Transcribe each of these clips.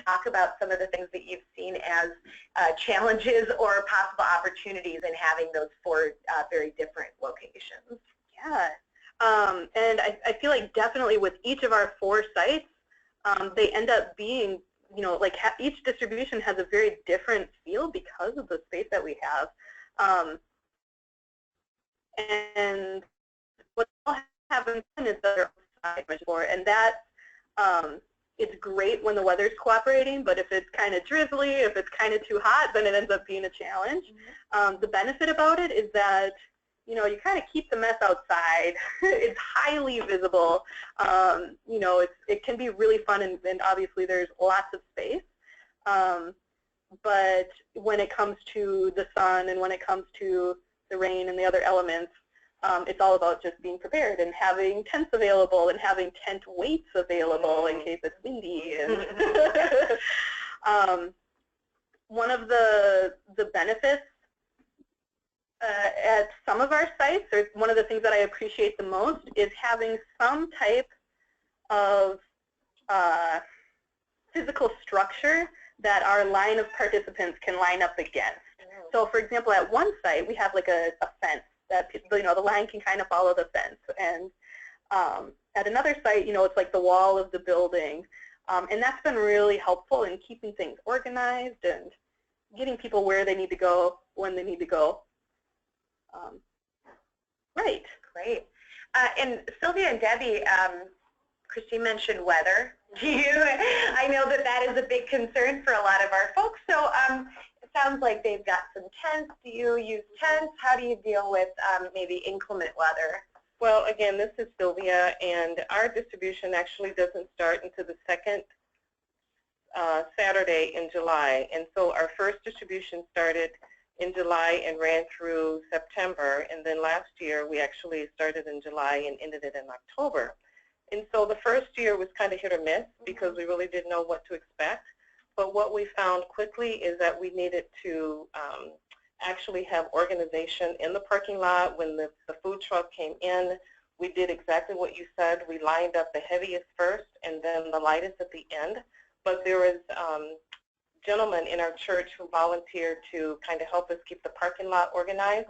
talk about some of the things that you've seen as challenges or possible opportunities in having those 4 very different locations. Yeah, and I feel like definitely with each of our 4 sites, they end up being, you know, like each distribution has a very different feel because of the space that we have. And what they'll have in common is their own side for, and that it's great when the weather's cooperating, but if it's kind of drizzly, if it's kind of too hot, then it ends up being a challenge. The benefit about it is that, you know, you kind of keep the mess outside. It's highly visible. You know, it can be really fun, and obviously there's lots of space. But when it comes to the sun and when it comes to the rain and the other elements, it's all about just being prepared and having tents available and having tent weights available in case it's windy. And one of the benefits at some of our sites, or one of the things that I appreciate the most, is having some type of physical structure that our line of participants can line up against. So for example, at one site we have like a fence that, you know, the line can kind of follow the fence, and at another site, you know, it's like the wall of the building, and that's been really helpful in keeping things organized and getting people where they need to go when they need to go. Right. Great. And Sylvia and Debbie, Christine mentioned weather. I know that is a big concern for a lot of our folks. So it sounds like they've got some tents. Do you use tents? How do you deal with maybe inclement weather? Well, again, this is Sylvia, and our distribution actually doesn't start until the second Saturday in July. And so our first distribution started in July and ran through September, and then last year we actually started in July and ended it in October. And so the first year was kind of hit or miss because we really didn't know what to expect. But what we found quickly is that we needed to actually have organization in the parking lot. When the food truck came in, we did exactly what you said. We lined up the heaviest first and then the lightest at the end. But there was gentlemen in our church who volunteered to kind of help us keep the parking lot organized.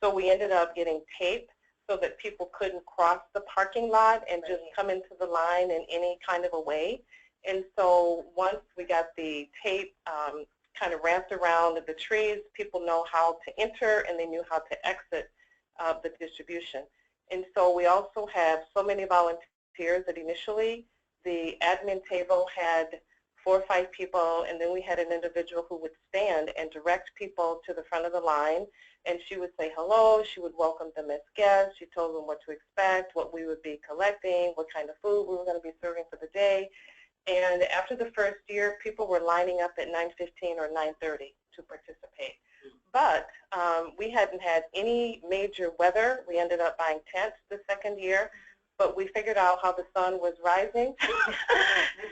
So we ended up getting tape so that people couldn't cross the parking lot and just come into the line in any kind of a way. And so once we got the tape kind of wrapped around the trees, people know how to enter and they knew how to exit the distribution. And so we also have so many volunteers that initially the admin table had 4 or 5 people, and then we had an individual who would stand and direct people to the front of the line, and she would say hello, she would welcome them as guests, she told them what to expect, what we would be collecting, what kind of food we were going to be serving for the day. And after the first year, people were lining up at 9:15 or 9:30 to participate. But we hadn't had any major weather. We ended up buying tents the second year. But we figured out how the sun was rising.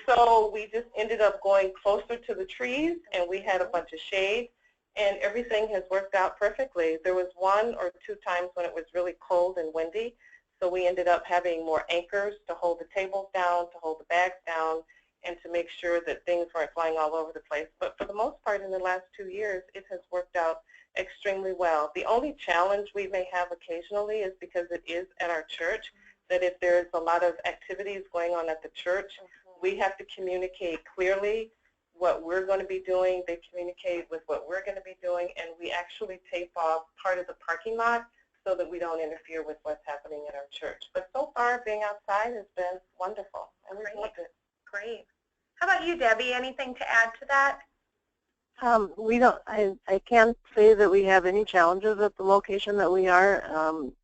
So we just ended up going closer to the trees, and we had a bunch of shade, and everything has worked out perfectly. There was 1 or 2 times when it was really cold and windy, so we ended up having more anchors to hold the tables down, to hold the bags down, and to make sure that things weren't flying all over the place. But for the most part, in the last 2 years, it has worked out extremely well. The only challenge we may have occasionally is because it is at our church, that if there's a lot of activities going on at the church, we have to communicate clearly what we're going to be doing. They communicate with what we're going to be doing, and we actually tape off part of the parking lot so that we don't interfere with what's happening at our church. But so far, being outside has been wonderful, and we've loved it. Great. How about you, Debbie? Anything to add to that? We don't. I can't say that we have any challenges at the location that we are.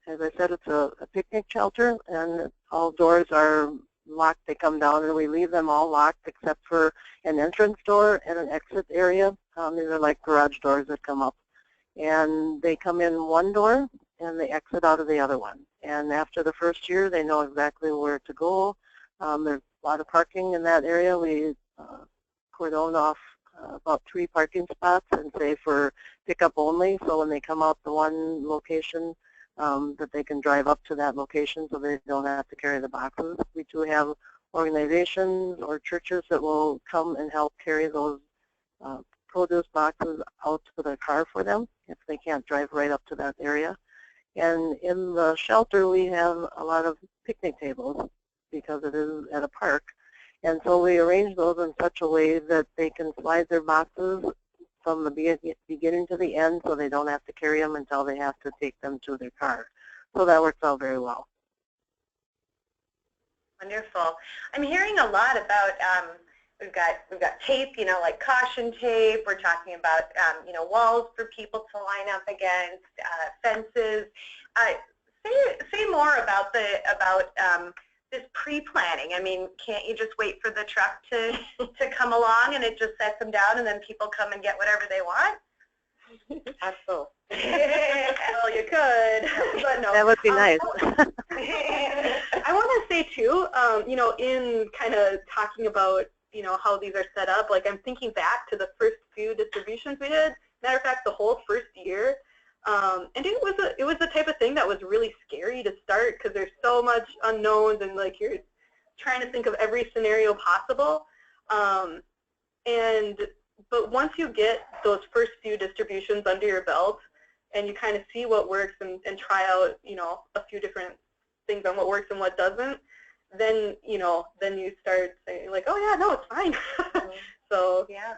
As I said, it's a picnic shelter, and all doors are locked. They come down, and we leave them all locked except for an entrance door and an exit area. These are like garage doors that come up, and they come in one door and they exit out of the other one. And after the first year, they know exactly where to go. There's a lot of parking in that area. We cordoned off about 3 parking spots and say for pickup only, so when they come out the one location that they can drive up to that location so they don't have to carry the boxes. We do have organizations or churches that will come and help carry those produce boxes out to their car for them if they can't drive right up to that area. And in the shelter, we have a lot of picnic tables because it is at a park. And so we arrange those in such a way that they can slide their boxes from the beginning to the end so they don't have to carry them until they have to take them to their car. So that works out very well. Wonderful. I'm hearing a lot about, we've got tape, you know, like caution tape. We're talking about, you know, walls for people to line up against, fences. Say more about this pre-planning. I mean, can't you just wait for the truck to come along and it just sets them down and then people come and get whatever they want? Absolutely. Well, you could, but no. That would be nice. I want to say too, you know, in kind of talking about, you know, how these are set up, like I'm thinking back to the first few distributions we did. Matter of fact, the whole first year, and it was the type of thing that was really scary to start because there's so much unknowns and like you're trying to think of every scenario possible. But once you get those first few distributions under your belt and you kind of see what works and try out, you know, a few different things on what works and what doesn't, then, you know, then you start saying like, oh yeah, no, it's fine. So yeah,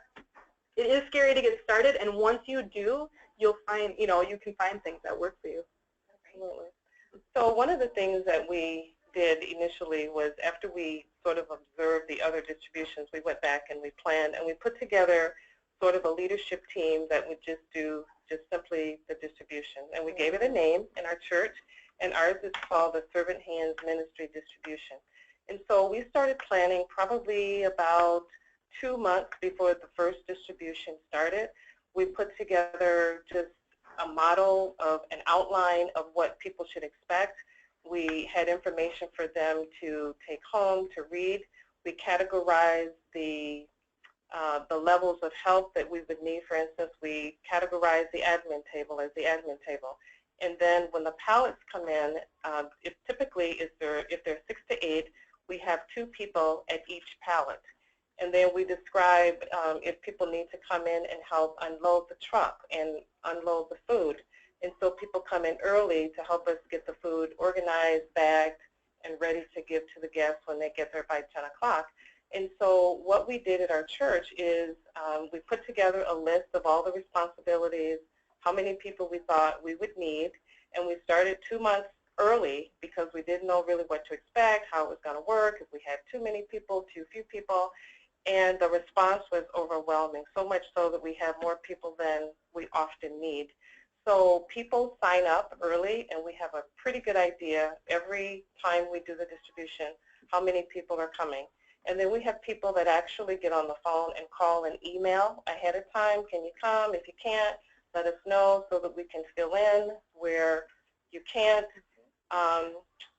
it is scary to get started, and once you do, you'll find, you know, you can find things that work for you. Absolutely. So one of the things that we did initially was after we sort of observed the other distributions, we went back and we planned and we put together sort of a leadership team that would just do just simply the distribution. And we gave it a name in our church, and ours is called the Servant Hands Ministry Distribution. And so we started planning probably about 2 months before the first distribution started. We put together just a model of an outline of what people should expect. We had information for them to take home, to read. We categorized the levels of help that we would need. For instance, we categorized the admin table as the admin table. And then when the pallets come in, if they're 6 to 8, we have 2 people at each pallet. And then we describe if people need to come in and help unload the truck and unload the food. And so people come in early to help us get the food organized, bagged, and ready to give to the guests when they get there by 10 o'clock. And so what we did at our church is we put together a list of all the responsibilities, how many people we thought we would need, and we started 2 months early because we didn't know really what to expect, how it was going to work, if we had too many people, too few people. And the response was overwhelming, so much so that we have more people than we often need. So people sign up early, and we have a pretty good idea every time we do the distribution how many people are coming. And then we have people that actually get on the phone and call and email ahead of time. Can you come? If you can't, let us know so that we can fill in where you can't.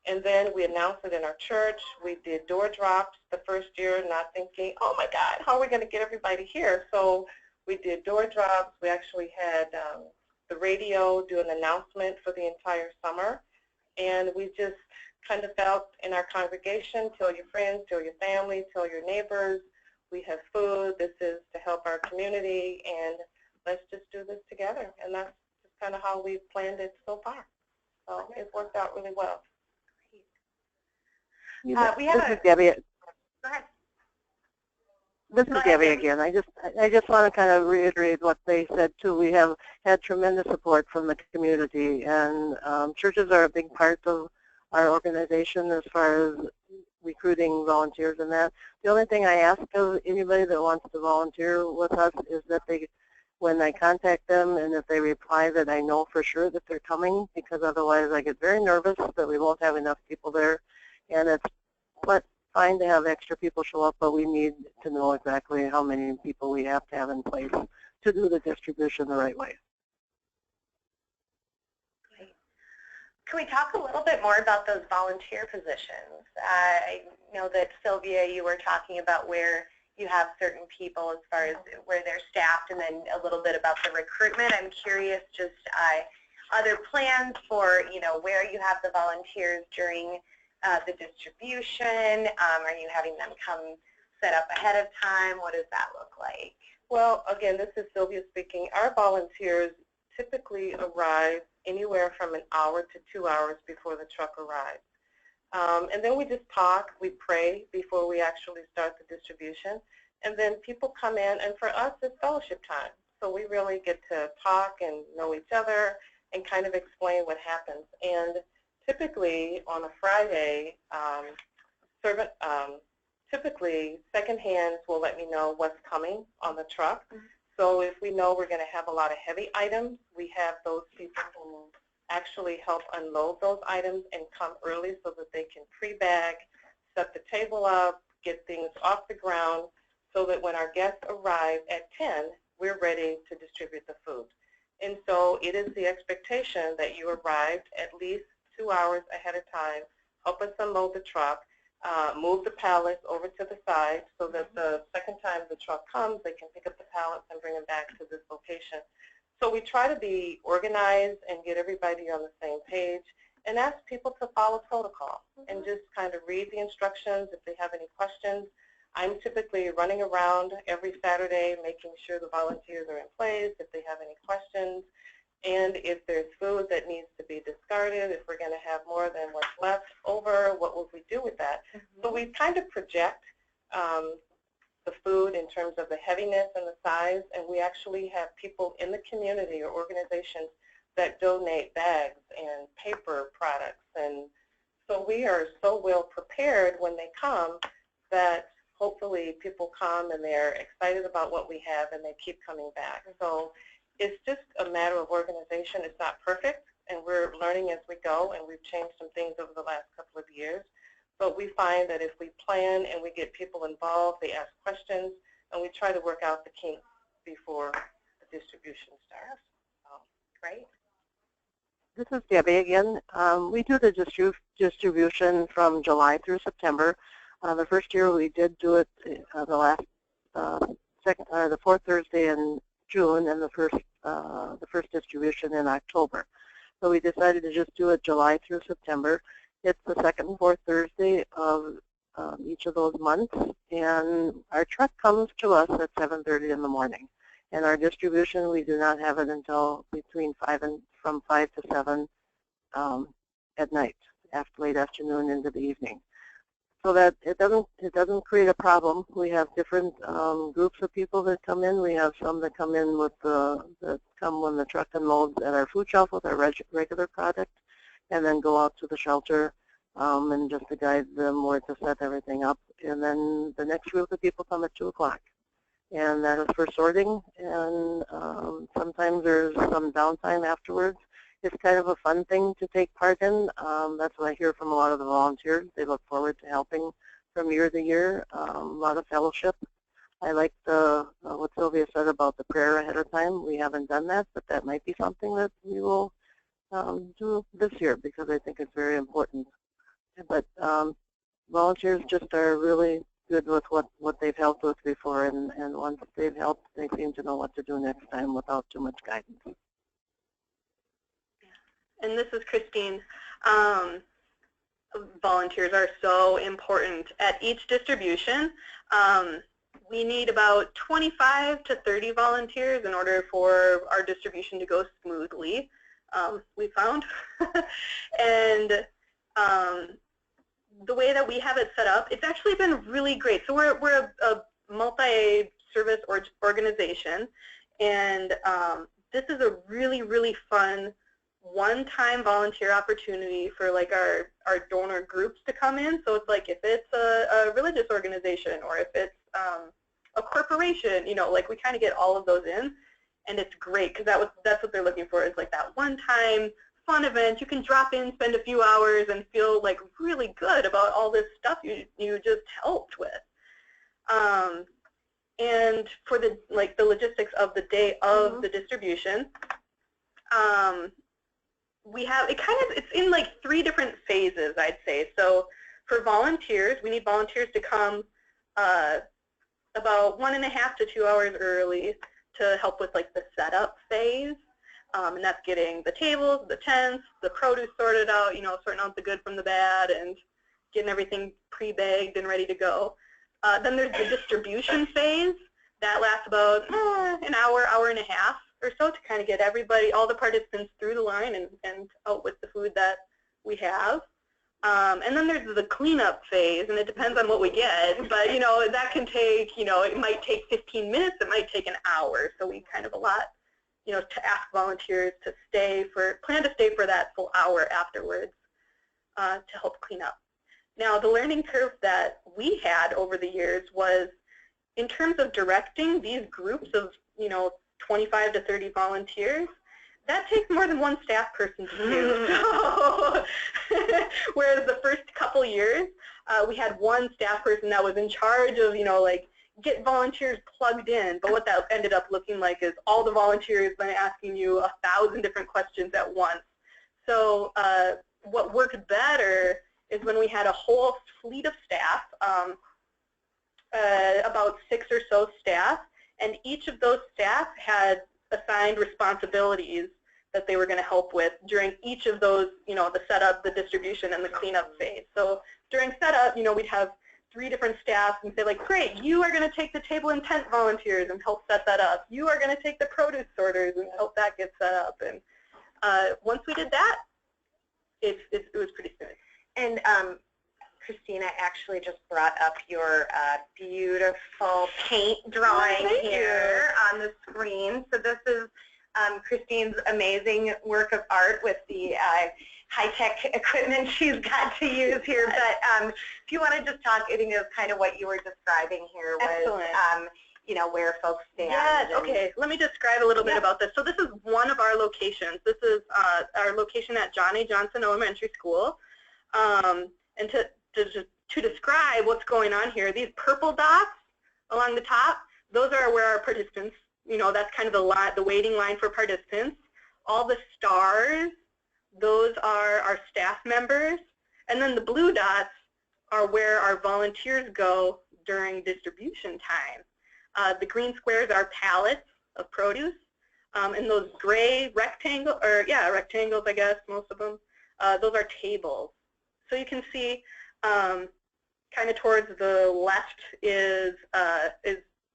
And then we announced it in our church. We did door drops the first year, not thinking, oh my God, how are we going to get everybody here? So we did door drops. We actually had the radio do an announcement for the entire summer. And we just kind of felt in our congregation, tell your friends, tell your family, tell your neighbors, we have food, this is to help our community, and let's just do this together. And that's just kind of how we've planned it so far. So it's worked out really well. This is Debbie. Go ahead. This is Debbie again. I just want to kind of reiterate what they said too. We have had tremendous support from the community, and churches are a big part of our organization as far as recruiting volunteers and that. The only thing I ask of anybody that wants to volunteer with us is that when I contact them and if they reply, that I know for sure that they're coming, because otherwise I get very nervous that we won't have enough people there. And it's fine to have extra people show up, but we need to know exactly how many people we have to have in place to do the distribution the right way. Great. Can we talk a little bit more about those volunteer positions? I know that, Sylvia, you were talking about where you have certain people as far as where they're staffed, and then a little bit about the recruitment. I'm curious, just other plans for, where you have the volunteers during the distribution? Are you having them come set up ahead of time? What does that look like? Well, again, this is Sylvia speaking. Our volunteers typically arrive anywhere from an hour to 2 hours before the truck arrives. And then we just talk, we pray before we actually start the distribution. And then people come in, and for us, it's fellowship time. So we really get to talk and know each other and kind of explain what happens. And typically on a Friday, typically second hands will let me know what's coming on the truck. So if we know we're going to have a lot of heavy items, we have those people who actually help unload those items and come early so that they can pre-bag, set the table up, get things off the ground, so that when our guests arrive at 10, we're ready to distribute the food. And so it is the expectation that you arrived at least 2 hours ahead of time, help us unload the truck, move the pallets over to the side so that the second time the truck comes, they can pick up the pallets and bring them back to this location. So we try to be organized and get everybody on the same page and ask people to follow protocol and just kind of read the instructions if they have any questions. I'm typically running around every Saturday making sure the volunteers are in place if they have any questions, and if there's food that needs to be discarded, if we're going to have more than what's left over, what will we do with that? So we kind of project the food in terms of the heaviness and the size, and we actually have people in the community or organizations that donate bags and paper products, and so we are so well prepared when they come that hopefully people come and they're excited about what we have and they keep coming back. So it's just a matter of organization. It's not perfect, and we're learning as we go, and we've changed some things over the last couple of years. But we find that if we plan and we get people involved, they ask questions, and we try to work out the kinks before the distribution starts. Great. This is Debbie again. We do the distribution from July through September. The first year we did do it the fourth Thursday in June, and the first distribution in October. So we decided to just do it July through September. It's the second and fourth Thursday of each of those months, and our truck comes to us at 7:30 in the morning. And our distribution, we do not have it until from 5 to 7 at night, after late afternoon into the evening. So that it doesn't create a problem. We have different groups of people that come in. We have some that come in with that come when the truck unloads at our food shelf with our regular product, and then go out to the shelter and just to guide them where to set everything up. And then the next group of people come at 2 o'clock, and that is for sorting. And sometimes there's some downtime afterwards. It's kind of a fun thing to take part in. That's what I hear from a lot of the volunteers. They look forward to helping from year to year. A lot of fellowship. I like what Sylvia said about the prayer ahead of time. We haven't done that, but that might be something that we will do this year because I think it's very important. But volunteers just are really good with what they've helped with before, and once they've helped, they seem to know what to do next time without too much guidance. And this is Christine. Volunteers are so important. At each distribution, we need about 25 to 30 volunteers in order for our distribution to go smoothly, we found. And the way that we have it set up, it's actually been really great. So we're a multi-service organization, and this is a really, really fun one-time volunteer opportunity for like our donor groups to come in. So it's like if it's a religious organization or if it's a corporation, you know, like we kind of get all of those in, and it's great because that's what they're looking for, is like that one-time fun event. You can drop in, spend a few hours, and feel like really good about all this stuff you just helped with. And for the logistics of the day of the distribution, we have it's in like 3 different phases, I'd say. So for volunteers, we need volunteers to come about 1.5 to 2 hours early to help with like the setup phase, and that's getting the tables, the tents, the produce sorted out, you know, sorting out the good from the bad, and getting everything pre-bagged and ready to go. Then there's the distribution phase. That lasts about an hour, hour and a half or so to kind of get everybody, all the participants through the line and out with the food that we have. And then there's the cleanup phase, and it depends on what we get. But, you know, that can take, you know, it might take 15 minutes, it might take an hour. So we kind of you know, to ask volunteers to plan to stay for that full hour afterwards to help clean up. Now, the learning curve that we had over the years was in terms of directing these groups of, you know, 25 to 30 volunteers, that takes more than one staff person to do. So, whereas the first couple years, we had one staff person that was in charge of, you know, like, get volunteers plugged in. But what that ended up looking like is all the volunteers then asking you 1,000 different questions at once. So what worked better is when we had a whole fleet of staff, about 6 or so staff, and each of those staff had assigned responsibilities that they were going to help with during each of those, you know, the setup, the distribution, and the cleanup phase. So during setup, you know, we'd have 3 different staff and say, like, great, you are going to take the table and tent volunteers and help set that up. You are going to take the produce sorters and help that get set up. And once we did that, it was pretty smooth. And Christina actually just brought up your beautiful paint drawing here on the screen. So this is Christine's amazing work of art with the high-tech equipment she's got to use here. But if you want to just talk, I think it was kind of what you were describing here was, you know, where folks stand. Yes, okay. Let me describe a little bit about this. So this is one of our locations. This is our location at John A. Johnson Elementary School. And to describe what's going on here, these purple dots along the top, those are where our participants, you know, that's kind of the waiting line for participants. All the stars, those are our staff members. And then the blue dots are where our volunteers go during distribution time. The green squares are pallets of produce. And those gray rectangles, I guess, most of them, those are tables. So you can see kind of towards the left is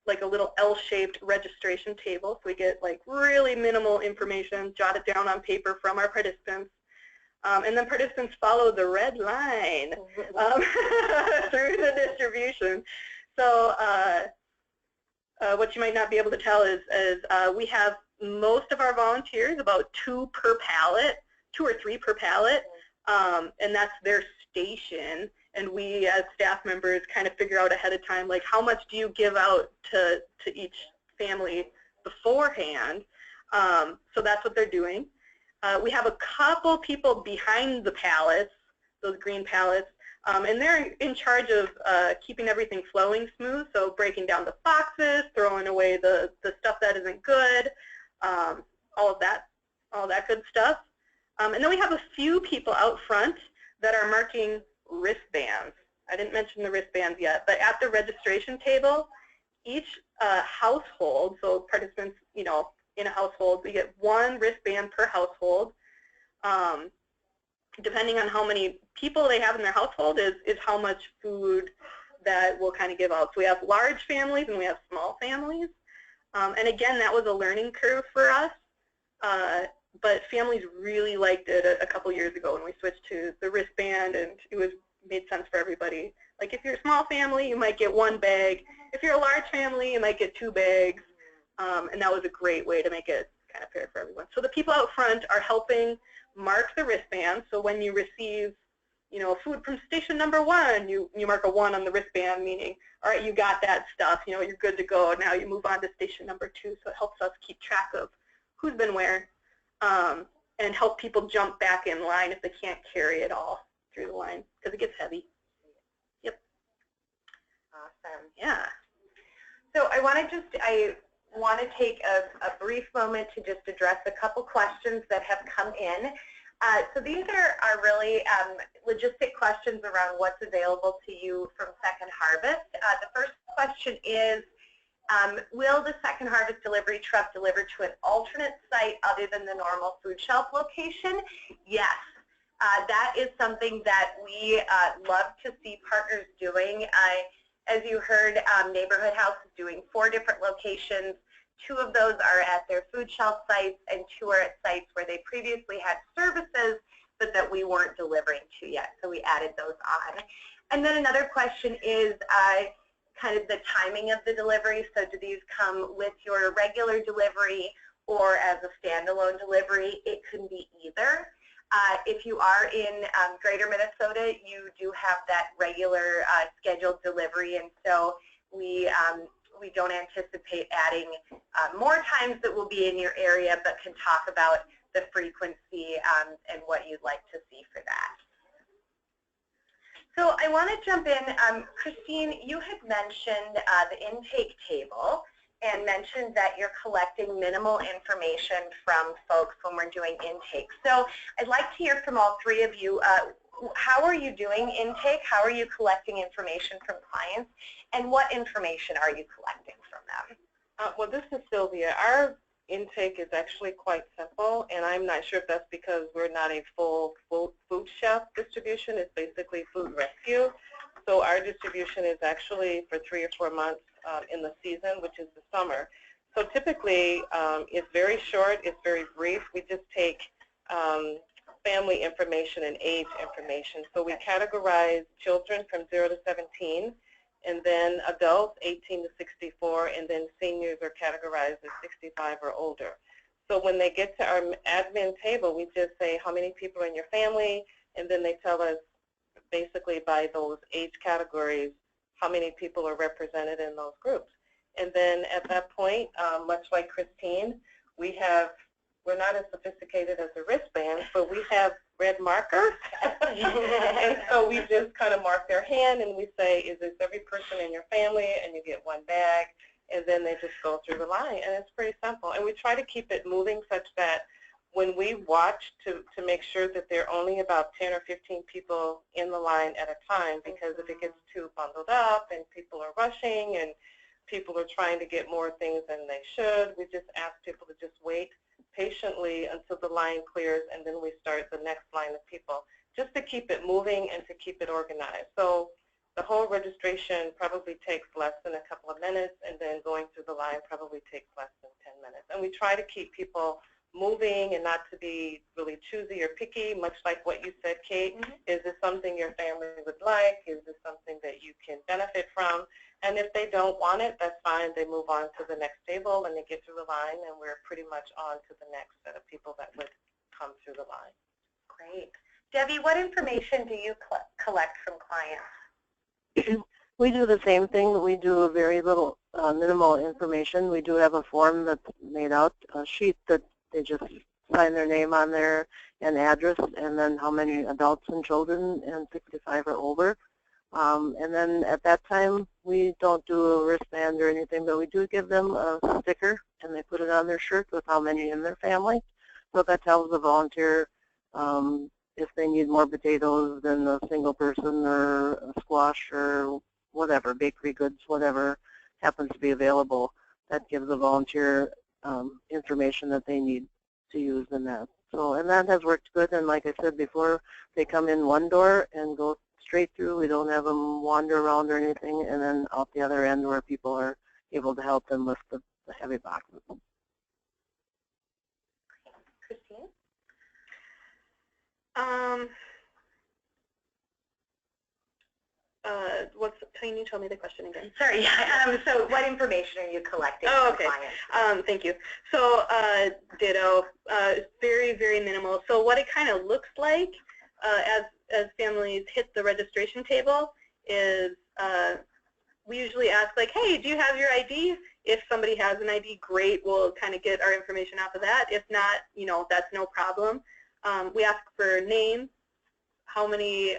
like a little L-shaped registration table. So we get like really minimal information jotted down on paper from our participants. And then participants follow the red line through the distribution. So what you might not be able to tell is we have most of our volunteers, about 2 per pallet, 2 or 3 per pallet, and that's their station. And we as staff members kind of figure out ahead of time, like, how much do you give out to each family beforehand? So that's what they're doing. We have a couple people behind the pallets, those green pallets, and they're in charge of keeping everything flowing smooth, so breaking down the boxes, throwing away the stuff that isn't good, all of that good stuff. And then we have a few people out front that are marking wristbands. I didn't mention the wristbands yet, but at the registration table, each household, so participants, you know, in a household, we get 1 wristband per household. Depending on how many people they have in their household is how much food that we'll kind of give out. So we have large families and we have small families. And again, that was a learning curve for us. But families really liked it a couple years ago when we switched to the wristband, and it made sense for everybody. Like, if you're a small family, you might get 1 bag. If you're a large family, you might get 2 bags. And that was a great way to make it kind of fair for everyone. So the people out front are helping mark the wristband. So when you receive, you know, food from station number 1, you mark a 1 on the wristband, meaning, all right, you got that stuff. You know, you're good to go. Now you move on to station number 2. So it helps us keep track of who's been where. And help people jump back in line if they can't carry it all through the line, because it gets heavy. Yep. Awesome. Yeah. So I want to take a brief moment to just address a couple questions that have come in. So these are really logistic questions around what's available to you from Second Harvest. The first question is, will the Second Harvest delivery truck deliver to an alternate site other than the normal food shelf location? Yes. That is something that we love to see partners doing. As you heard, Neighborhood House is doing 4 different locations. 2 of those are at their food shelf sites, and 2 are at sites where they previously had services but that we weren't delivering to yet, so we added those on. And then another question is kind of the timing of the delivery. So do these come with your regular delivery or as a standalone delivery? It can be either. If you are in greater Minnesota, you do have that regular scheduled delivery, and so we don't anticipate adding more times that will be in your area, but can talk about the frequency and what you'd like to see for that. So I want to jump in. Christine, you had mentioned the intake table and mentioned that you're collecting minimal information from folks when we're doing intake. So I'd like to hear from all 3 of you. How are you doing intake? How are you collecting information from clients? And what information are you collecting from them? Well, this is Sylvia. Our intake is actually quite simple, and I'm not sure if that's because we're not a full food shelf distribution. It's basically food rescue. So our distribution is actually for 3 or 4 months in the season, which is the summer. So typically, it's very short, it's very brief. We just take family information and age information. So we categorize children from 0 to 17, and then adults 18 to 64, and then seniors are categorized as 65 or older. So when they get to our admin table, we just say how many people are in your family, and then they tell us basically by those age categories how many people are represented in those groups. And then at that point, much like Christine, we're not as sophisticated as the wristbands, but we have red markers. And so we just kind of mark their hand and we say, is this every person in your family? And you get 1 bag, and then they just go through the line. And it's pretty simple. And we try to keep it moving such that when we watch to make sure that there are only about 10 or 15 people in the line at a time, because if it gets too bundled up and people are rushing and people are trying to get more things than they should, we just ask people to just wait patiently until the line clears, and then we start the next line of people, just to keep it moving and to keep it organized. So the whole registration probably takes less than a couple of minutes, and then going through the line probably takes less than 10 minutes. And we try to keep people moving and not to be really choosy or picky, much like what you said, Kate. Is this something your family would like? Is this something that you can benefit from? And if they don't want it, that's fine. They move on to the next table and they get through the line, and we're pretty much on to the next set of people that would come through the line. Great. Debbie, what information do you collect from clients? We do the same thing. We do very little, minimal information. We do have a form that's made out, a sheet that they just sign their name on there and address, and then how many adults and children and 65 or older. And then at that time, we don't do a wristband or anything, but we do give them a sticker, and they put it on their shirt with how many in their family. So that tells the volunteer if they need more potatoes than a single person, or a squash, or whatever, bakery goods, whatever happens to be available. That gives the volunteer information that they need to use in that. So, and that has worked good. And like I said before, they come in one door and go straight through. We don't have them wander around or anything, and then out the other end where people are able to help them lift the heavy boxes. Christine? Can you tell me the question again? Sorry, so what information are you collecting from clients? Thank you. So ditto, very, very minimal. So what it kind of looks like as families hit the registration table is we usually ask, like, hey, do you have your ID? If somebody has an ID, great, we'll kind of get our information off of that. If not, you know, that's no problem. We ask for name, how many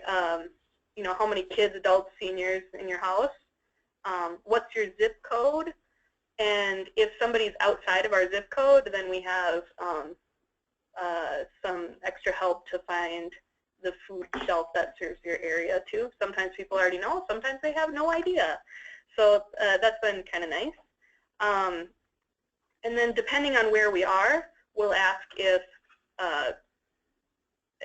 how many kids, adults, seniors in your house, what's your zip code, and if somebody's outside of our zip code, then we have some extra help to find the food shelf that serves your area too. Sometimes people already know, sometimes they have no idea. So that's been kind of nice. And then depending on where we are, we'll ask if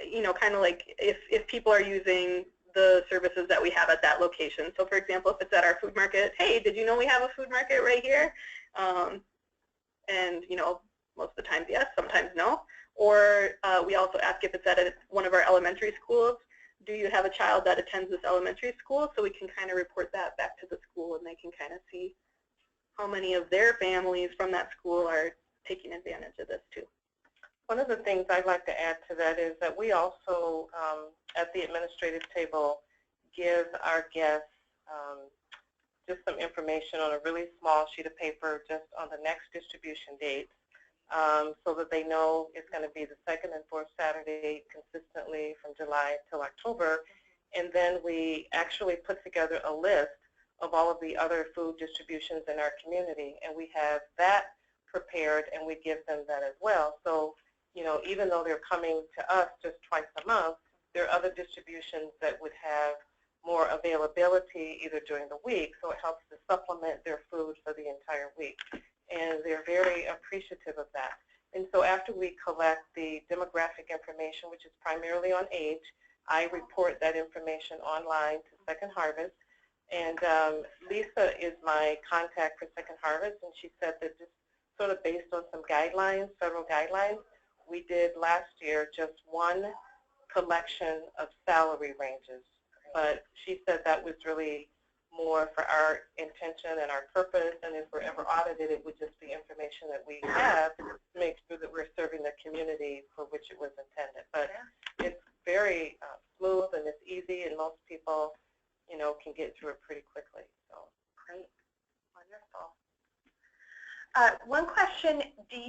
you know, kind of like if people are using the services that we have at that location. So for example, if it's at our food market, hey, did you know we have a food market right here? And you know, most of the times yes, sometimes no. Or we also ask if it's at one of our elementary schools, do you have a child that attends this elementary school? So we can kind of report that back to the school, and they can kind of see how many of their families from that school are taking advantage of this too. One of the things I'd like to add to that is that we also, at the administrative table, give our guests just some information on a really small sheet of paper just on the next distribution date, so that they know it's going to be the second and fourth Saturday consistently from July till October. And then we actually put together a list of all of the other food distributions in our community, and we have that prepared and we give them that as well. So, you know, even though they're coming to us just twice a month, there are other distributions that would have more availability either during the week, so it helps to supplement their food for the entire week. And they're very appreciative of that. And so after we collect the demographic information, which is primarily on age, I report that information online to Second Harvest. And Lisa is my contact for Second Harvest, and she said that just sort of based on some guidelines, federal guidelines, we did last year just one collection of salary ranges. But she said that was really more for our intention and our purpose, and if we're ever audited, it would just be information that we have to make sure that we're serving the community for which it was intended. But it's very smooth and it's easy, and most people, you know, can get through it pretty quickly. So great, wonderful. One question: do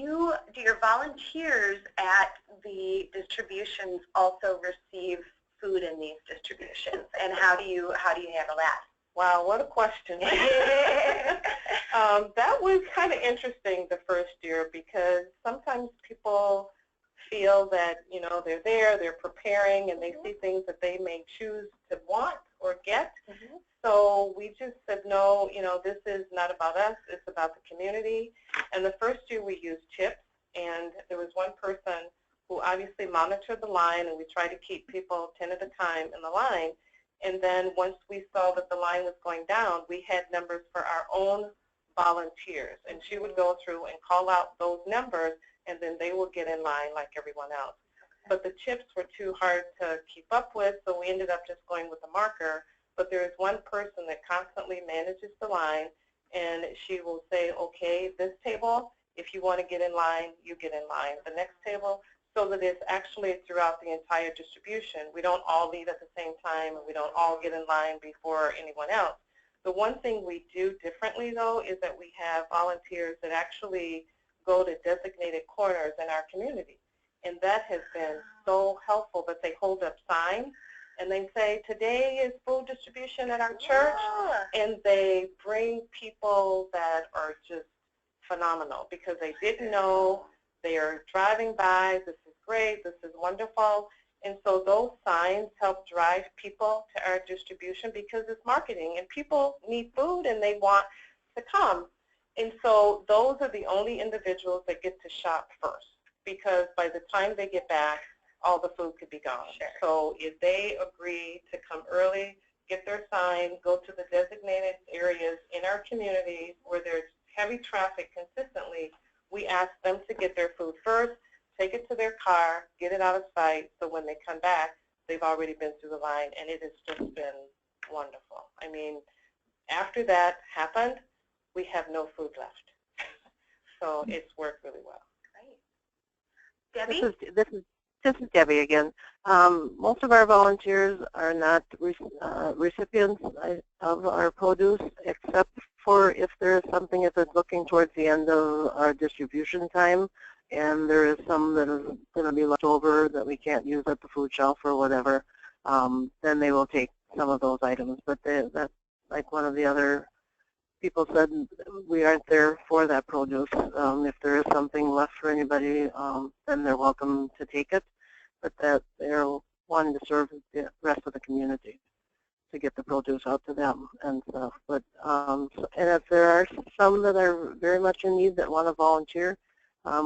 your volunteers at the distributions also receive food in these distributions, and how do you handle that? Wow, what a question. That was kind of interesting the first year, because sometimes people feel that, you know, they're there, they're preparing, and they see things that they may choose to want or get. So we just said, no, you know, this is not about us, it's about the community. And the first year we used chips, and there was one person who obviously monitored the line, and we tried to keep people 10 at a time in the line. And then once we saw that the line was going down, we had numbers for our own volunteers. And she would go through and call out those numbers, and then they would get in line like everyone else. But the chips were too hard to keep up with, so we ended up just going with the marker. But there is one person that constantly manages the line, and she will say, okay, this table, if you want to get in line, you get in line. The next table, so that it's actually throughout the entire distribution. We don't all leave at the same time, and we don't all get in line before anyone else. The one thing we do differently, though, is that we have volunteers that actually go to designated corners in our community. And that has been so helpful, that they hold up signs, and they say, today is food distribution at our church, and they bring people that are just phenomenal, because they didn't know. They are driving by, this is great, this is wonderful. And so those signs help drive people to our distribution, because it's marketing, and people need food and they want to come. And so those are the only individuals that get to shop first, because by the time they get back, all the food could be gone. Sure. So if they agree to come early, get their sign, go to the designated areas in our community where there's heavy traffic consistently, we ask them to get their food first, take it to their car, get it out of sight, so when they come back, they've already been through the line, and it has just been wonderful. I mean, after that happened, we have no food left. So it's worked really well. Great. Debbie? This is Debbie again. Most of our volunteers are not recipients of our produce, except for if there is something, if it's looking towards the end of our distribution time, and there is some that is going to be left over that we can't use at the food shelf or whatever, then they will take some of those items. But that's like one of the other people said, we aren't there for that produce. If there is something left for anybody, then they're welcome to take it, but that they're wanting to serve the rest of the community to get the produce out to them and stuff. But and if there are some that are very much in need that want to volunteer,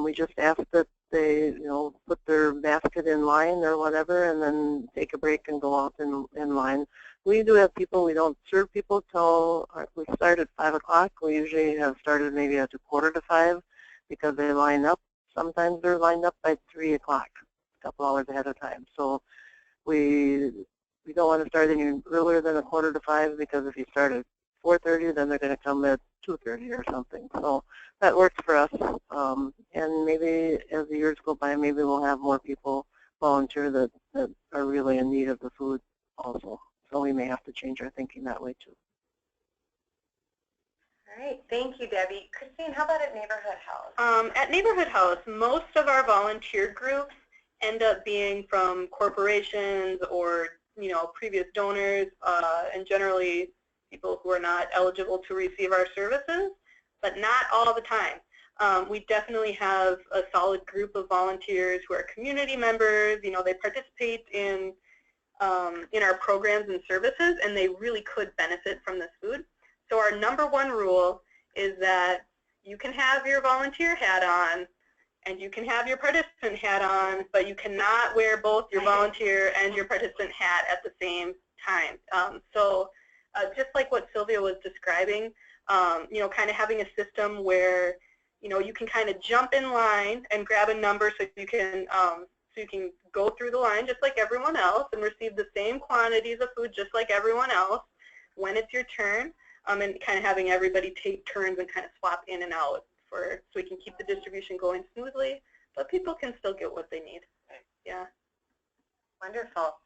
we just ask that they, put their basket in line or whatever, and then take a break and go out in line. We do have people, we don't serve people till, we start at 5 o'clock. We usually have started maybe at 4:45 because they line up. Sometimes they're lined up by 3 o'clock, a couple hours ahead of time. So we don't want to start any earlier than 4:45 because if you start at 4:30, then they're going to come at 2:30 or something. So that works for us. And maybe as the years go by, maybe we'll have more people volunteer that are really in need of the food also. So we may have to change our thinking that way too. All right, thank you, Debbie. Christine, how about at Neighborhood House? At Neighborhood House, most of our volunteer groups end up being from corporations or previous donors, and generally people who are not eligible to receive our services, but not all the time. We definitely have a solid group of volunteers who are community members. They participate in our programs and services, and they really could benefit from this food. So our number one rule is that you can have your volunteer hat on and you can have your participant hat on, but you cannot wear both your volunteer and your participant hat at the same time. Just like what Sylvia was describing, kind of having a system where you can kind of jump in line and grab a number so you can go through the line just like everyone else and receive the same quantities of food just like everyone else when it's your turn, and kind of having everybody take turns and kind of swap in and out so we can keep the distribution going smoothly, but people can still get what they need. Yeah. Wonderful.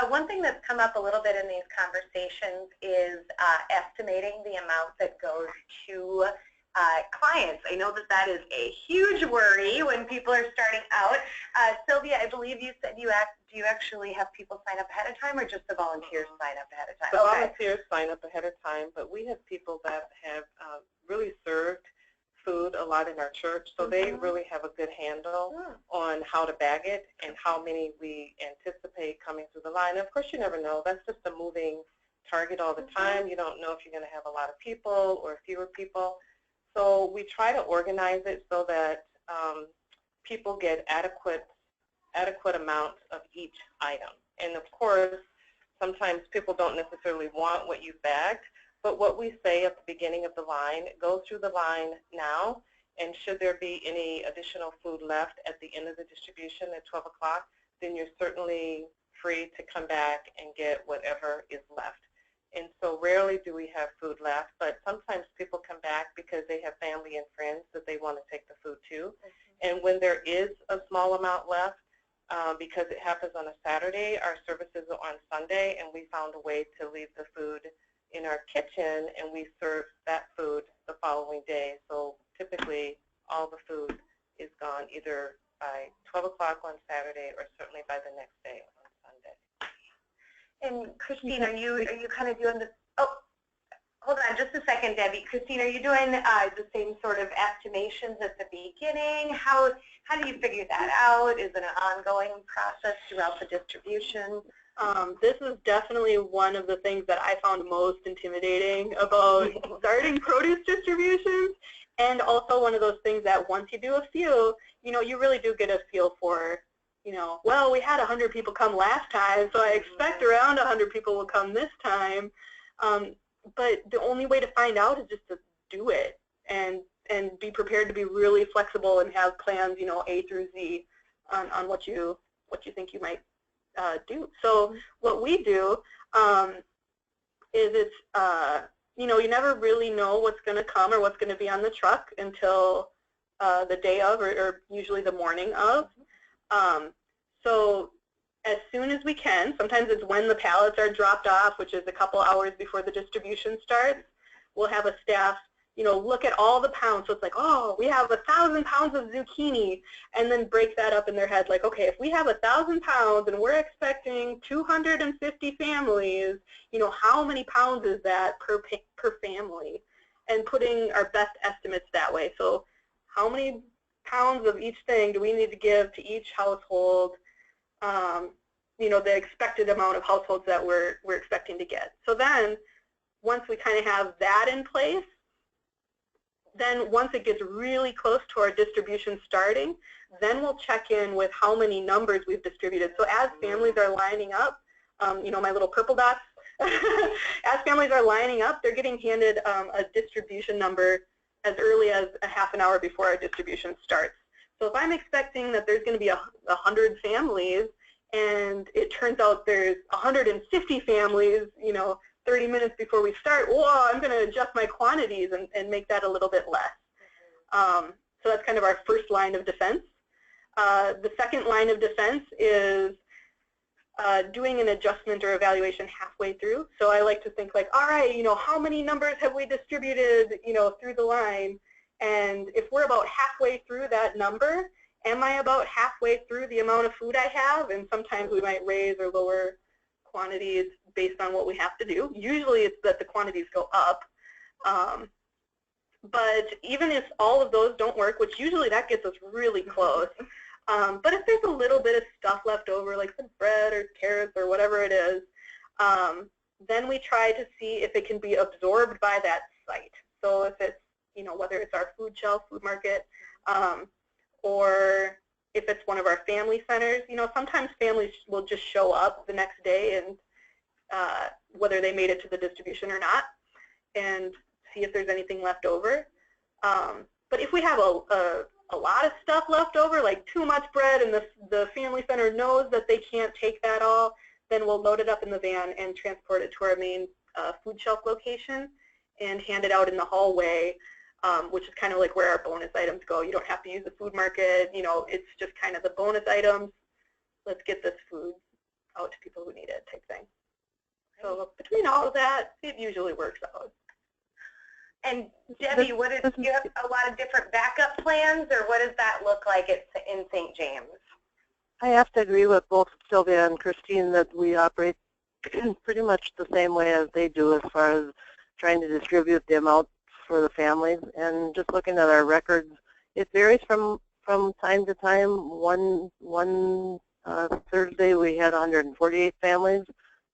One thing that's come up a little bit in these conversations is estimating the amount that goes to clients. I know that is a huge worry when people are starting out. Sylvia, I believe you said do you actually have people sign up ahead of time, or just the volunteers sign up ahead of time? The volunteers sign up ahead of time, but we have people that have really served food a lot in our church, so they really have a good handle on how to bag it and how many we anticipate coming through the line. And of course, you never know. That's just a moving target all the time. You don't know if you're going to have a lot of people or fewer people. So we try to organize it so that people get adequate amounts of each item. And of course, sometimes people don't necessarily want what you've bagged, but what we say at the beginning of the line, go through the line now, and should there be any additional food left at the end of the distribution at 12 o'clock, then you're certainly free to come back and get whatever is left. And so rarely do we have food left, but sometimes people come back because they have family and friends that they want to take the food to. And when there is a small amount left, because it happens on a Saturday, our services are on Sunday, and we found a way to leave the food in our kitchen, and we serve that food the following day. So typically all the food is gone either by 12 o'clock on Saturday or certainly by the next day on Sunday. And Christine, are you kind of doing this? Oh, hold on just a second, Debbie. Christine, are you doing the same sort of estimations at the beginning? How do you figure that out? Is it an ongoing process throughout the distribution? This is definitely one of the things that I found most intimidating about starting produce distributions, and also one of those things that once you do a few, you really do get a feel for, well, we had 100 people come last time, so I expect around 100 people will come this time. But the only way to find out is just to do it and be prepared to be really flexible and have plans, A through Z on what you think you might do. So what we do is it's, you never really know what's going to come or what's going to be on the truck until the day of or usually the morning of. So as soon as we can, sometimes it's when the pallets are dropped off, which is a couple hours before the distribution starts, we'll have a staff look at all the pounds. So it's like, oh, we have 1,000 pounds of zucchini, and then break that up in their head. Like, okay, if we have 1,000 pounds and we're expecting 250 families, how many pounds is that per family? And putting our best estimates that way. So how many pounds of each thing do we need to give to each household? The expected amount of households that we're expecting to get. So then, once we kind of have that in place, then once it gets really close to our distribution starting, Then we'll check in with how many numbers we've distributed. So as families are lining up, you know, my little purple dots, as families are lining up, they're getting handed a distribution number as early as a half an hour before our distribution starts. So if I'm expecting that there's going to be 100 families, and it turns out there's 150 families, you know, 30 minutes before we start, whoa, I'm going to adjust my quantities and make that a little bit less. So that's kind of our first line of defense. The second line of defense is doing an adjustment or evaluation halfway through. So I like to think like, all right, you know, how many numbers have we distributed, you know, through the line? And if we're about halfway through that number, am I about halfway through the amount of food I have? And sometimes we might raise or lower quantities based on what we have to do. Usually it's that the quantities go up. But even if all of those don't work, which usually that gets us really close, but if there's a little bit of stuff left over, like some bread or carrots or whatever it is, then we try to see if it can be absorbed by that site. So if it's, you know, whether it's our food shelf, food market, or if it's one of our family centers, you know, sometimes families will just show up the next day and whether they made it to the distribution or not, and see if there's anything left over. But if we have a lot of stuff left over, like too much bread, and the family center knows that they can't take that all, then we'll load it up in the van and transport it to our main food shelf location and hand it out in the hallway, which is kind of like where our bonus items go. You don't have to use the food market, you know, it's just kind of the bonus items. Let's get this food out to people who need it type thing. So between all of that, it usually works out. And Debbie, do you have a lot of different backup plans, or what does that look like in St. James? I have to agree with both Sylvia and Christine that we operate pretty much the same way as they do as far as trying to distribute the amount for the families. And just looking at our records, it varies from time to time. One Thursday we had 148 families.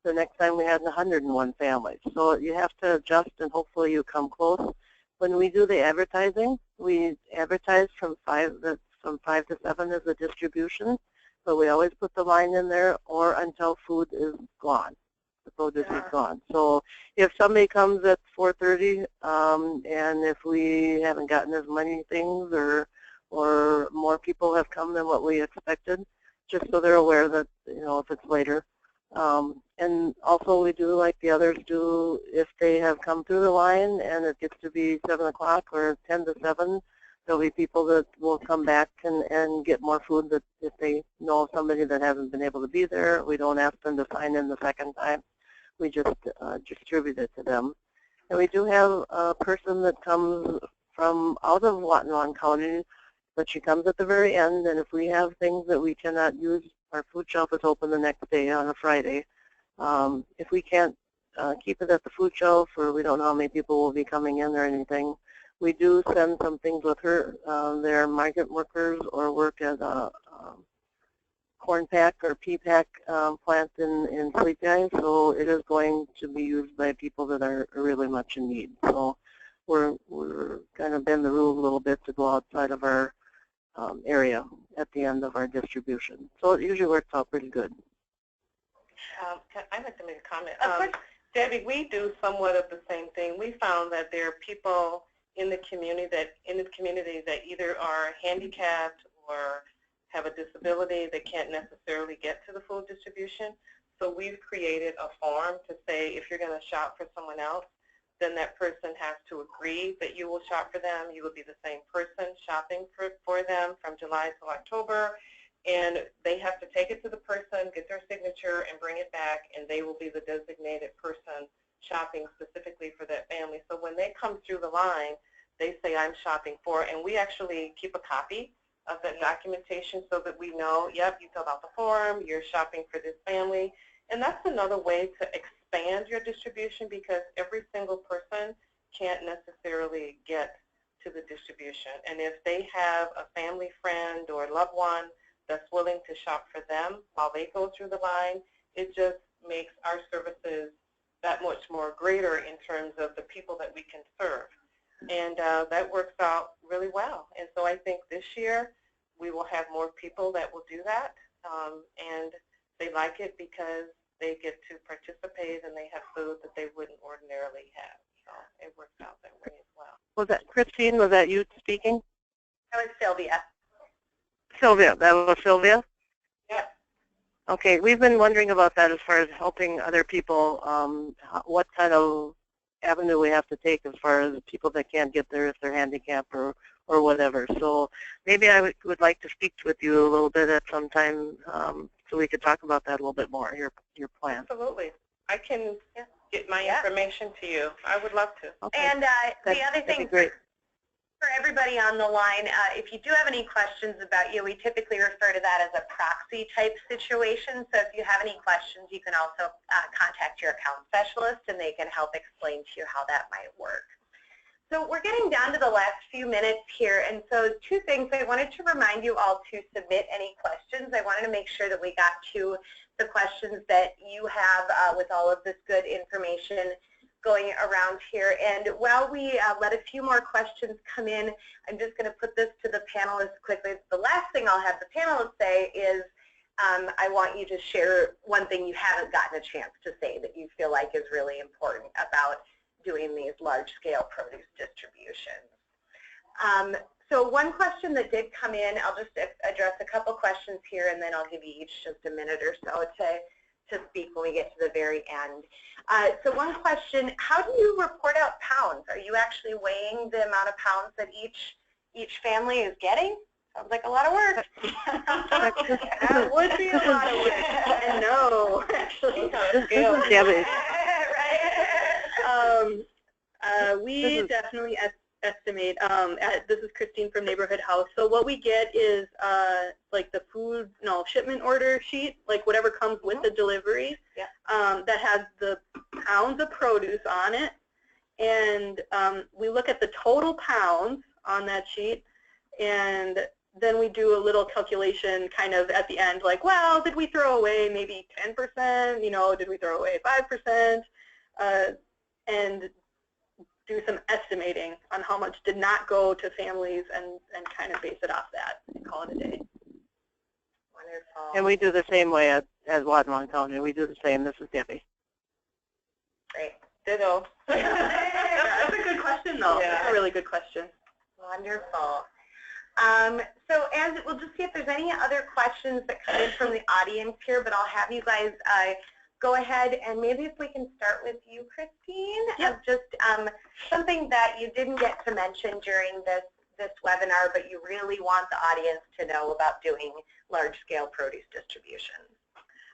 The next time we had 101 families. So you have to adjust, and hopefully you come close. When we do the advertising, we advertise from 5 to 7 as a distribution, but we always put the line in there or until food is gone. The produce is gone. So if somebody comes at 4:30, and if we haven't gotten as many things or more people have come than what we expected, just so they're aware that, you know, if it's later. And also we do like the others do, if they have come through the line and it gets to be 7 o'clock or 10 to 7, there'll be people that will come back and get more food that if they know somebody that hasn't been able to be there, we don't ask them to sign in the second time. We just distribute it to them. And we do have a person that comes from out of Watonwan County, but she comes at the very end, and if we have things that we cannot use, our food shelf is open the next day on a Friday. If we can't keep it at the food shelf, or we don't know how many people will be coming in or anything, we do send some things with her. They're migrant workers or work at a corn pack or pea pack plant in Sleepy, so it is going to be used by people that are really much in need. So we're kind of bend the rules a little bit to go outside of our area at the end of our distribution. So it usually works out pretty good. I'd like to make a comment. Debbie, we do somewhat of the same thing. We found that there are people in the community that either are handicapped or have a disability that can't necessarily get to the food distribution. So we've created a form to say if you're going to shop for someone else, then that person has to agree that you will shop for them. You will be the same person shopping for them from July to October. And they have to take it to the person, get their signature, and bring it back, and they will be the designated person shopping specifically for that family. So when they come through the line, they say, I'm shopping for, and we actually keep a copy of that documentation so that we know, yep, you filled out the form, you're shopping for this family. And that's another way to expand your distribution, because every single person can't necessarily get to the distribution. And if they have a family friend or loved one that's willing to shop for them while they go through the line, it just makes our services that much more greater in terms of the people that we can serve. And that works out really well. And so I think this year we will have more people that will do that, and they like it because they get to participate and they have food that they wouldn't ordinarily have. So it works out that way as well. Was that Christine? Was that you speaking? That was Sylvia. Sylvia. That was Sylvia? Yeah. Okay, we've been wondering about that as far as helping other people, what kind of avenue we have to take as far as people that can't get there if they're handicapped or whatever. So maybe I would like to speak with you a little bit at some time so we could talk about that a little bit more, your plan. Absolutely. I can get my information to you. I would love to. Okay. And the other thing for everybody on the line, if you do have any questions about you, we typically refer to that as a proxy type situation. So if you have any questions, you can also contact your account specialist and they can help explain to you how that might work. So we're getting down to the last few minutes here, and so two things. I wanted to remind you all to submit any questions. I wanted to make sure that we got to the questions that you have with all of this good information going around here. And while we let a few more questions come in, I'm just going to put this to the panelists quickly. The last thing I'll have the panelists say is I want you to share one thing you haven't gotten a chance to say that you feel like is really important about doing these large-scale produce distributions. So one question that did come in, I'll just address a couple questions here, and then I'll give you each just a minute or so to speak when we get to the very end. So one question, how do you report out pounds? Are you actually weighing the amount of pounds that each family is getting? Sounds like a lot of work. That would be a lot of work. And no, actually. We definitely estimate. This is Christine from Neighborhood House. So what we get is like the shipment order sheet, like whatever comes with the delivery, that has the pounds of produce on it. And we look at the total pounds on that sheet, and then we do a little calculation kind of at the end, like, well, did we throw away maybe 10%? Did we throw away 5%? And do some estimating on how much did not go to families and kind of base it off that and call it a day. Wonderful. And we do the same way at Watermelon County. We do the same. This is Debbie. Great. Ditto. That's a good question, though. Yeah. That's a really good question. Wonderful. So as we'll just see if there's any other questions that come in from the audience here, but I'll have you guys go ahead and maybe if we can start with you, Christine. Yep. Just something that you didn't get to mention during this webinar, but you really want the audience to know about doing large-scale produce distribution.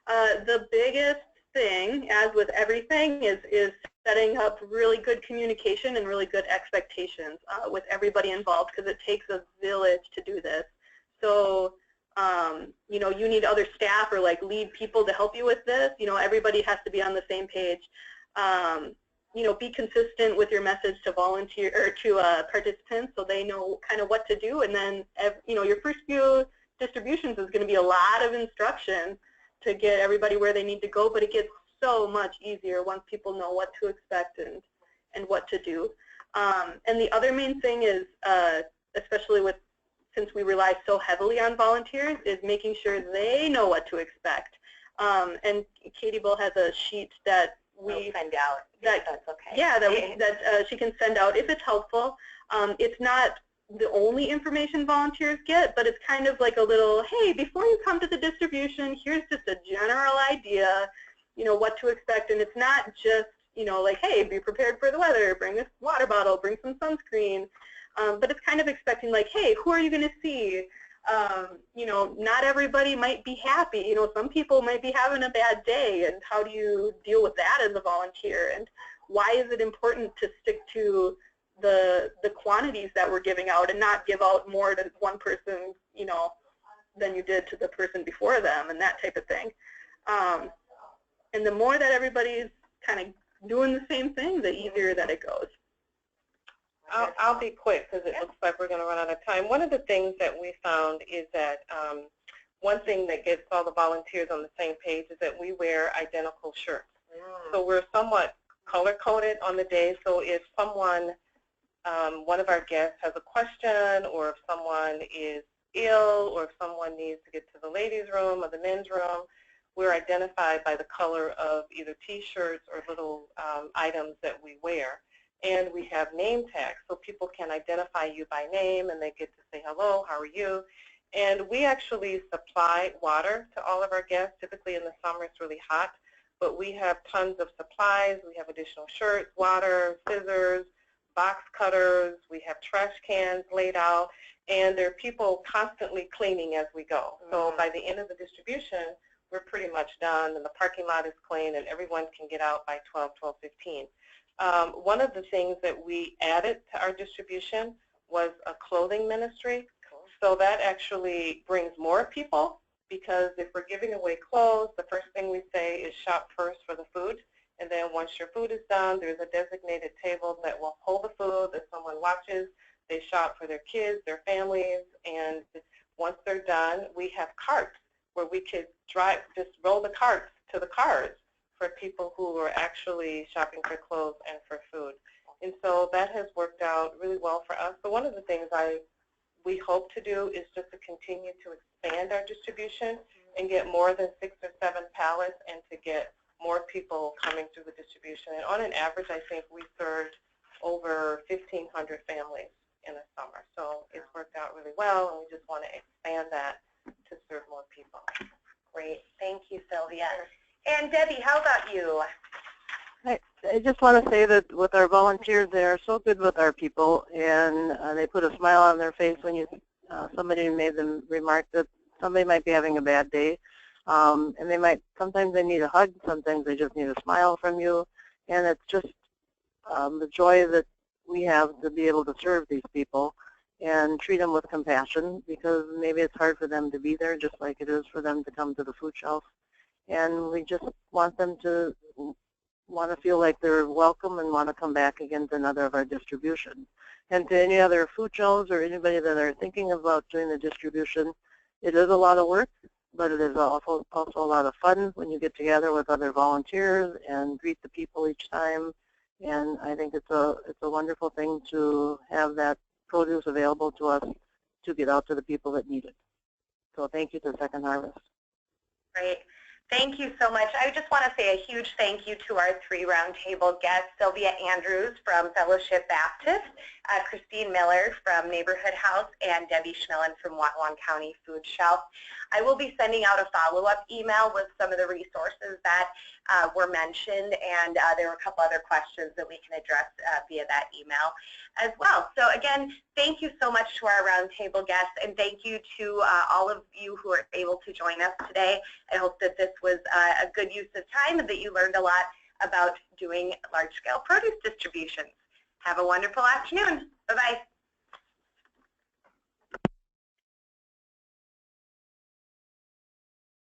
The biggest thing, as with everything, is setting up really good communication and really good expectations with everybody involved, because it takes a village to do this. So, you need other staff or like lead people to help you with this. Everybody has to be on the same page. Be consistent with your message to volunteer or to participants so they know kind of what to do. And then, your first few distributions is going to be a lot of instruction to get everybody where they need to go, but it gets so much easier once people know what to expect and what to do. And the other main thing is, especially since we rely so heavily on volunteers, is making sure they know what to expect. And Katie Bull has a sheet that we send out. That's okay. Yeah, that she can send out if it's helpful. It's not the only information volunteers get, but it's kind of like a little, hey, before you come to the distribution, here's just a general idea, what to expect. And it's not just, like, hey, be prepared for the weather, bring this water bottle, bring some sunscreen. But it's kind of expecting, like, hey, who are you going to see? Not everybody might be happy. Some people might be having a bad day, and how do you deal with that as a volunteer? And why is it important to stick to the quantities that we're giving out and not give out more to one person, than you did to the person before them, and that type of thing. And the more that everybody's kind of doing the same thing, the easier that it goes. I'll be quick because it looks like we're going to run out of time. One of the things that we found is that one thing that gets all the volunteers on the same page is that we wear identical shirts. So we're somewhat color-coded on the day. So if someone, one of our guests has a question, or if someone is ill or if someone needs to get to the ladies' room or the men's room, we're identified by the color of either T-shirts or little items that we wear. And we have name tags, so people can identify you by name and they get to say hello, how are you? And we actually supply water to all of our guests. Typically in the summer it's really hot, but we have tons of supplies. We have additional shirts, water, scissors, box cutters. We have trash cans laid out, and there are people constantly cleaning as we go. So by the end of the distribution, we're pretty much done, and the parking lot is clean, and everyone can get out by 12:15. One of the things that we added to our distribution was a clothing ministry. So that actually brings more people, because if we're giving away clothes, the first thing we say is shop first for the food. And then once your food is done, there's a designated table that will hold the food that someone watches. They shop for their kids, their families, and once they're done, we have carts where we could just roll the carts to the cars for people who are actually shopping for clothes and for food. And so that has worked out really well for us. So one of the things we hope to do is just to continue to expand our distribution and get more than 6 or 7 pallets and to get more people coming through the distribution. And on an average, I think we served over 1,500 families in the summer. So it's worked out really well, and we just want to expand that to serve more people. Great. Thank you, Sylvia. And Debbie, how about you? I just want to say that with our volunteers, they are so good with our people, and they put a smile on their face when somebody made them remark that somebody might be having a bad day, and sometimes they need a hug, sometimes they just need a smile from you, and it's just the joy that we have to be able to serve these people and treat them with compassion, because maybe it's hard for them to be there just like it is for them to come to the food shelf. And we just want them to want to feel like they're welcome and want to come back again to another of our distribution. And to any other food shelves or anybody that are thinking about doing the distribution, it is a lot of work, but it is also a lot of fun when you get together with other volunteers and greet the people each time. And I think it's a wonderful thing to have that produce available to us to get out to the people that need it. So thank you to Second Harvest. Great. Thank you so much. I just want to say a huge thank you to our 3 roundtable guests, Sylvia Andrews from Fellowship Baptist, Christine Miller from Neighborhood House, and Debbie Schmillen from Watonwan County Food Shelf. I will be sending out a follow-up email with some of the resources that were mentioned, and there were a couple other questions that we can address via that email as well. So again, thank you so much to our roundtable guests, and thank you to all of you who are able to join us today. I hope that this was a good use of time and that you learned a lot about doing large-scale produce distributions. Have a wonderful afternoon. Bye-bye.